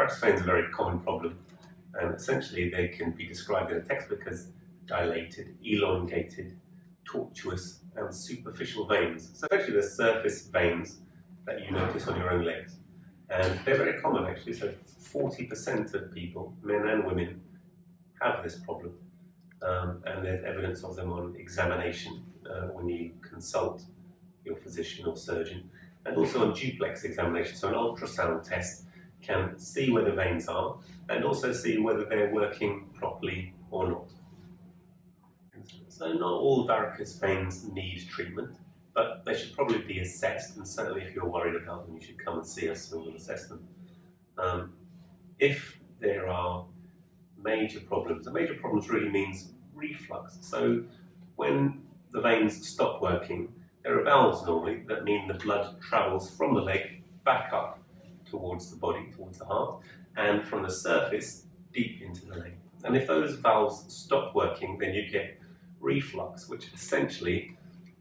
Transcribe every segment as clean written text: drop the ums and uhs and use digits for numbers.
Varicose veins are a very common problem, and essentially they can be described in a textbook as dilated, elongated, tortuous and superficial veins. So actually they're surface veins that you notice on your own legs. And they're very common actually, so 40% of people, men and women, have this problem. And there's evidence of them on examination when you consult your physician or surgeon, and also on duplex examination, so an ultrasound test can see where the veins are and also see whether they're working properly or not. So not all varicose veins need treatment, but they should probably be assessed, and certainly if you're worried about them, you should come and see us and we'll assess them. If there are major problems, and major problems really means reflux. So when the veins stop working, there are valves normally that mean the blood travels from the leg back up towards the body, towards the heart, and from the surface deep into the leg. And if those valves stop working, then you get reflux, which essentially,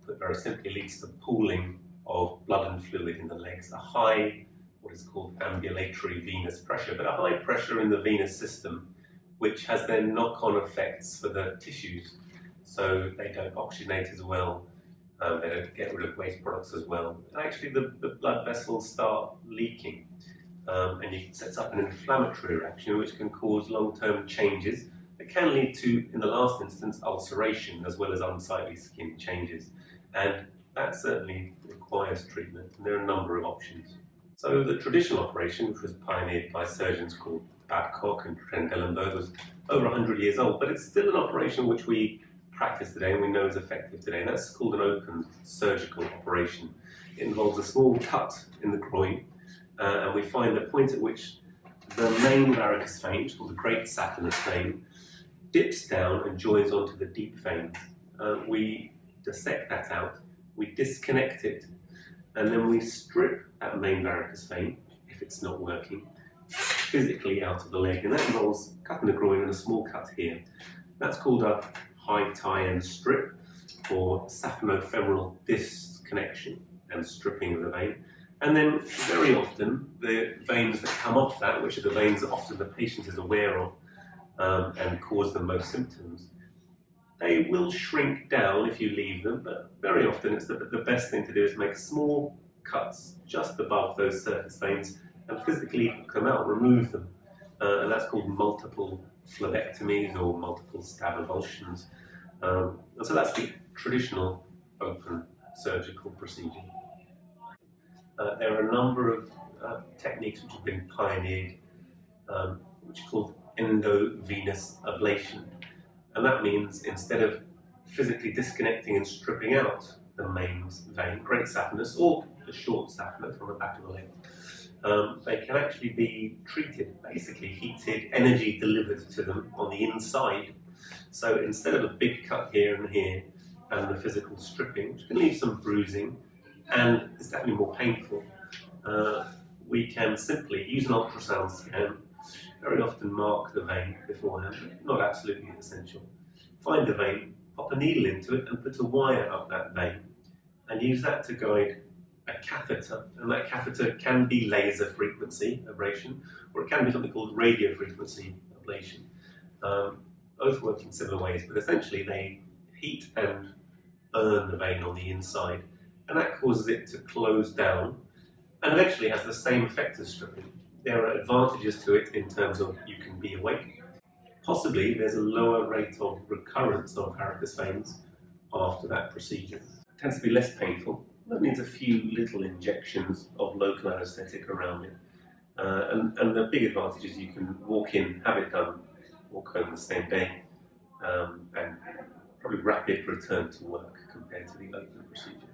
put very simply, leads to pooling of blood and fluid in the legs, a high, what is called ambulatory venous pressure, but a high pressure in the venous system, which has then knock-on effects for the tissues. So they don't oxygenate as well, they don't get rid of waste products as well. And actually the blood vessels start leaking, and it sets up an inflammatory reaction which can cause long-term changes that can lead to, in the last instance, ulceration as well as unsightly skin changes. And that certainly requires treatment, and there are a number of options. So the traditional operation, which was pioneered by surgeons called Babcock and Trendelenburg, was over 100 years old, but it's still an operation which we practice today and we know is effective today, and that's called an open surgical operation. It involves a small cut in the groin, and we find the point at which the main varicose vein, called the great saphenous vein, dips down and joins onto the deep veins. We dissect that out, we disconnect it, and then we strip that main varicose vein, if it's not working, physically out of the leg, and that involves cutting the groin and a small cut here. That's called a high tie and strip, or saphenofemoral disconnection and stripping of the vein. And then very often the veins that come off that, which are the veins that often the patient is aware of and cause the most symptoms, they will shrink down if you leave them, but very often it's the best thing to do is make small cuts just above those surface veins and physically hook them out, remove them. And that's called multiple phlebectomies or multiple stab avulsions. And so that's the traditional open surgical procedure. There are a number of techniques which have been pioneered, which are called endovenous ablation. And that means instead of physically disconnecting and stripping out the main vein, great saphenous, or the short saphenous on the back of the leg, they can actually be treated, basically heated, energy delivered to them on the inside. So instead of a big cut here and here and the physical stripping, which can leave some bruising and it's definitely more painful, we can simply use an ultrasound scan, very often mark the vein beforehand, not absolutely essential. Find the vein, pop a needle into it and put a wire up that vein and use that to guide a catheter, and that catheter can be laser frequency ablation, or it can be something called radio frequency ablation. Both work in similar ways, but essentially they heat and burn the vein on the inside, and that causes it to close down and eventually has the same effect as stripping. There are advantages to it in terms of you can be awake. Possibly there's a lower rate of recurrence of varicose veins after that procedure. It tends to be less painful. That means a few little injections of local anaesthetic around it. And the big advantage is you can walk in, have it done, walk home the same day, and probably rapid return to work compared to the open procedure.